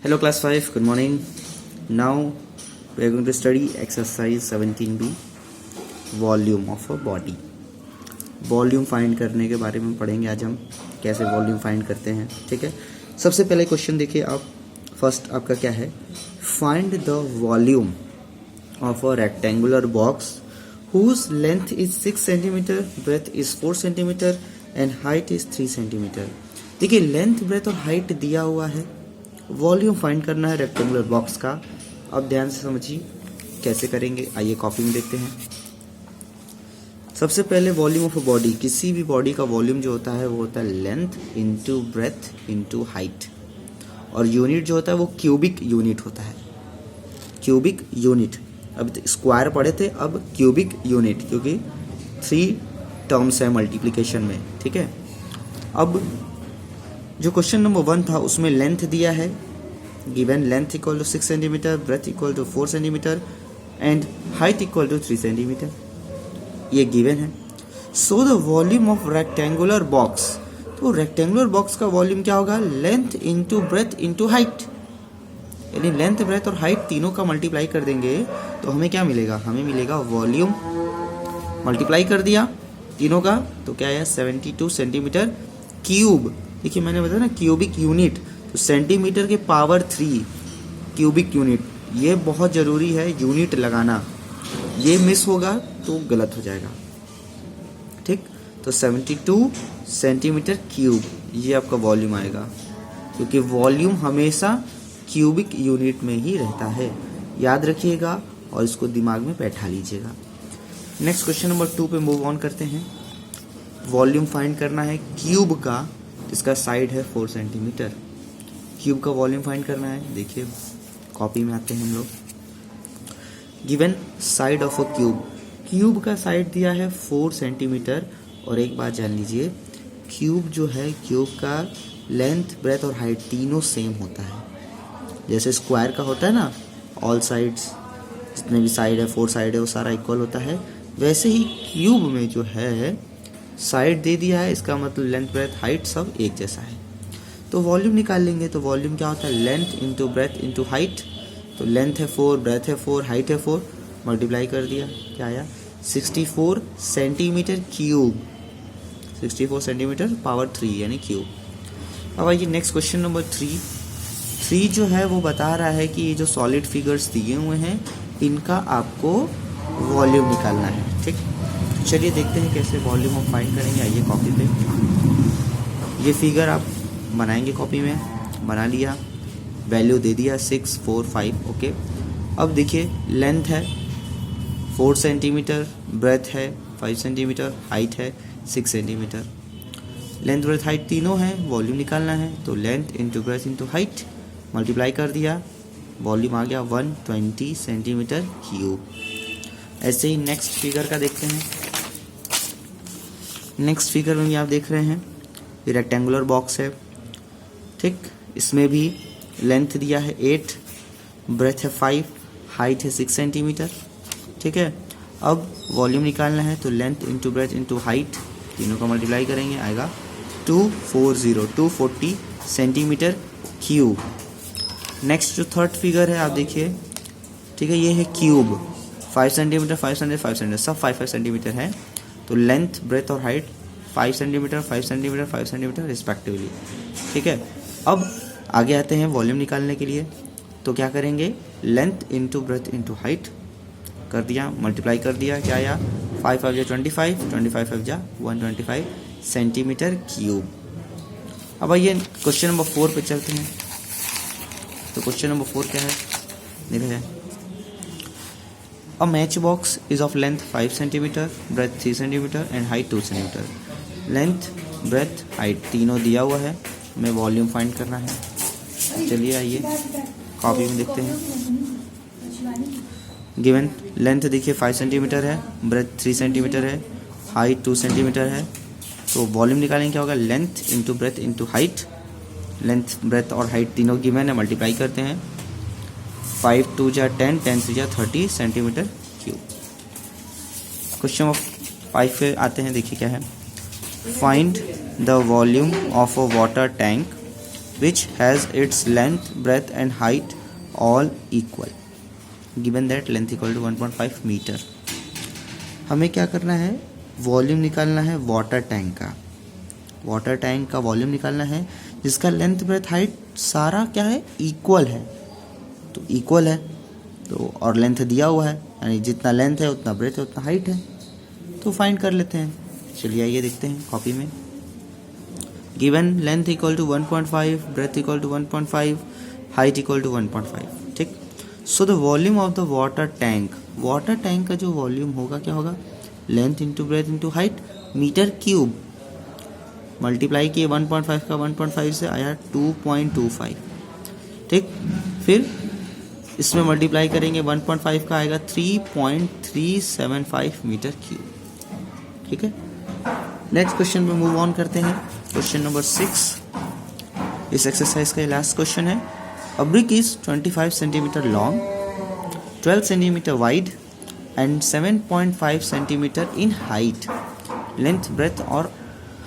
Hello class 5, good morning. Now we are going to study exercise 17b, volume of a body. Volume find करने के बारे में पढ़ेंगे आज हम, कैसे वॉल्यूम फाइंड करते हैं. ठीक है, सबसे पहले क्वेश्चन देखिए आप. फर्स्ट आपका क्या है, find the volume of a rectangular box whose length is 6 centimetre, breadth is 4 centimetre and height is 3 centimetre. देखिए लेंथ, ब्रेथ और हाइट दिया हुआ है, वॉल्यूम फाइंड करना है रेक्टेंगुलर बॉक्स का. अब ध्यान से समझिए कैसे करेंगे, आइए कॉपी में देखते हैं. सबसे पहले वॉल्यूम ऑफ अ बॉडी, किसी भी बॉडी का वॉल्यूम जो होता है वो होता है length into breadth into height, और यूनिट जो होता है वो क्यूबिक यूनिट होता है. क्यूबिक यूनिट, अब स्क्वायर पढ़े थे, अब क्यूबिक यूनिट, क्योंकि 3 टर्म्स है मल्टीप्लिकेशन में. ठीक है, अब जो क्वेश्चन नंबर 1 था उसमें लेंथ दिया है, given length equal to 6 centimetre, breadth equal to 4 centimetre and height equal to 3 centimetre, ये गिवन है. So the volume of rectangular box, तो रेक्टेंगुलर बॉक्स का वॉल्यूम क्या होगा, length into breadth into height. यानी लेंथ, ब्रेथ और height तीनों का मल्टीप्लाई कर देंगे तो हमें क्या मिलेगा, हमें मिलेगा वॉल्यूम. मल्टीप्लाई कर दिया तीनों का तो क्या है, 72 सेंटीमीटर क्यूब. देखिए मैंने बताया ना क्यूबिक यूनिट, तो सेंटीमीटर के पावर 3 क्यूबिक यूनिट, ये बहुत ज़रूरी है यूनिट लगाना, ये मिस होगा तो गलत हो जाएगा. ठीक, तो 72 सेंटीमीटर क्यूब ये आपका वॉल्यूम आएगा, क्योंकि वॉल्यूम हमेशा क्यूबिक यूनिट में ही रहता है, याद रखिएगा और इसको दिमाग में बैठा लीजिएगा. नेक्स्ट क्वेश्चन नंबर 2 पे मूव ऑन करते हैं. वॉल्यूम फाइंड करना है क्यूब का, इसका साइड है 4 सेंटीमीटर. क्यूब का वॉल्यूम फाइंड करना है. देखिए कॉपी में आते हैं हम लोग. Given side of a cube, cube का साइड दिया है 4 सेंटीमीटर. और एक बात जान लीजिए, क्यूब जो है, क्यूब का लेंथ, ब्रेथ और हाइट तीनों सेम होता है. जैसे स्क्वायर का होता है ना, ऑल साइड्स, जितने भी साइड है, 4 साइड है, वो सारा इक्वल होता है. वैसे ही क्यूब में जो है साइड दे दिया है, इसका मतलब लेंथ, ब्रेथ, हाइट सब एक जैसा है. तो वॉल्यूम निकाल लेंगे. तो वॉल्यूम क्या होता है, length into breadth into height. तो लेंथ है 4, ब्रेथ है 4, हाइट है 4, मल्टीप्लाई कर दिया, क्या आया 64 सेंटीमीटर क्यूब. 64 सेंटीमीटर पावर 3 यानी क्यूब. अब आइए नेक्स्ट क्वेश्चन नंबर 3 जो है वो बता रहा है कि ये जो सॉलिड फिगर्स दिए हुए हैं इनका आपको वॉल्यूम निकालना है. ठीक, चलिए देखते हैं कैसे वॉल्यूम हम फाइंड करेंगे. आइए कॉपी पे, ये फिगर आप बनाएंगे, कॉपी में बना लिया, वैल्यू दे दिया 6, 4, 5. ओके, अब देखिए लेंथ है 4 सेंटीमीटर, ब्रेथ है 5 सेंटीमीटर, हाइट है 6 सेंटीमीटर. लेंथ, ब्रेथ, हाइट तीनों है, वॉल्यूम निकालना है. तो length into breadth into height multiply कर दिया, वॉल्यूम आ गया 120 सेंटीमीटर क्यूब. ऐसे ही नेक्स्ट फिगर का देखते हैं. नेक्स्ट फिगर में भी आप देख रहे हैं ये रेक्टेंगुलर बॉक्स है. ठीक, इसमें भी लेंथ दिया है 8, ब्रेथ है 5, हाइट है 6 सेंटीमीटर. ठीक है, अब वॉल्यूम निकालना है. तो length into breadth into height तीनों का मल्टीप्लाई करेंगे, आएगा 240 सेंटीमीटर क्यूब. नेक्स्ट जो थर्ड फिगर है आप देखिए, ठीक है, ये है क्यूब. 5 सेंटीमीटर, 5 सेंटीमीटर, 5 सेंटीमीटर, सब 5 सेंटीमीटर है. तो लेंथ, ब्रेथ और height 5 centimetre, 5 centimetre, 5 centimetre respectively. ठीक है, अब आगे आते हैं वॉल्यूम निकालने के लिए. तो क्या करेंगे, length into breadth into height कर दिया, मल्टीप्लाई कर दिया, क्या आया 5 5 जा 25, 25 5 जा 125 सेंटीमीटर क्यूब. अब आइए क्वेश्चन नंबर 4 पे चलते हैं. तो क्वेश्चन नंबर 4 क्या है, देखिए, A matchbox is of length 5 cm, breadth 3 cm and height 2 cm. Length, breadth, height तीनों दिया हुआ है, हमें वॉल्यूम फाइंड करना है. चलिए आइए कॉपी में देखते हैं. गिवन लेंथ देखिए 5 सेंटीमीटर है, ब्रेथ 3 सेंटीमीटर है, हाइट 2 सेंटीमीटर है. तो वॉल्यूम निकालेंगे, क्या होगा, length into breadth into height. Length, breadth और हाइट तीनों गिवन है, मल्टीप्लाई करते हैं. 5 2 जा 10, 10 3 जा 30 सेंटीमीटर क्यूब. क्वेश्चन नंबर 5 पे आते हैं. देखिए क्या है, find the volume of a water tank which has its length, breadth and height all equal. Given that length equal to 1.5 metre. हमें क्या करना है, वॉल्यूम निकालना है वाटर टैंक का. वाटर टैंक का वॉल्यूम निकालना है जिसका लेंथ, ब्रेथ, हाइट सारा क्या है, इक्वल है. तो इक्वल है तो और लेंथ दिया हुआ है, यानी जितना लेंथ है उतना ब्रेथ है उतना हाइट है. तो फाइंड कर लेते हैं. चलिए आइए देखते हैं कॉपी में. Given length equal to 1.5, breadth equal to 1.5, height equal to 1.5. ठीक. So the volume of the water tank, water tank का जो वॉल्यूम होगा क्या होगा, length into breadth into height metre cube. Multiply किए 1.5 का 1.5 से आया 2.25. ठीक. फिर इसमें मल्टीप्लाई करेंगे 1.5 का आएगा 3.375 मीटर क्यूब. ठीक है. नेक्स्ट क्वेश्चन में मूव ऑन करते हैं. Question number 6. इस एक्सरसाइज का लास्ट क्वेश्चन है. A brick is 25 centimetre long, 12 centimetre wide and 7.5 centimetre in height. Length, breadth और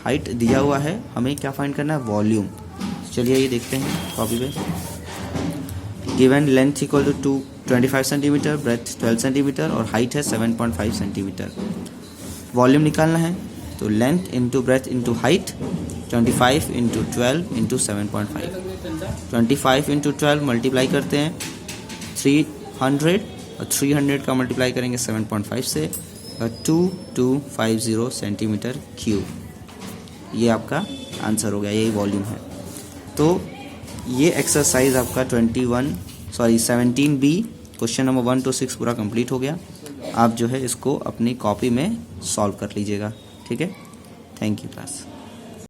हाइट दिया हुआ है. हमें क्या फाइंड करना है, वॉल्यूम. चलिए ये देखते हैं कॉपी पे. Given length equal to 25 centimetre, breadth 12 centimetre और हाइट है 7.5 सेंटीमीटर. वॉल्यूम निकालना है तो length into breadth into height 25 into 12 into 7.5. 25 into 12 multiply करते हैं 300 और 300 का मल्टीप्लाई करेंगे 7.5 से 2250 सेंटीमीटर क्यूब. ये आपका आंसर हो गया, यही वॉल्यूम है. तो ये एक्सरसाइज आपका 17B क्वेश्चन नंबर 1 to 6 पूरा कंप्लीट हो गया. आप जो है इसको अपनी कॉपी में सॉल्व कर लीजिएगा. ठीक है. Thank you class.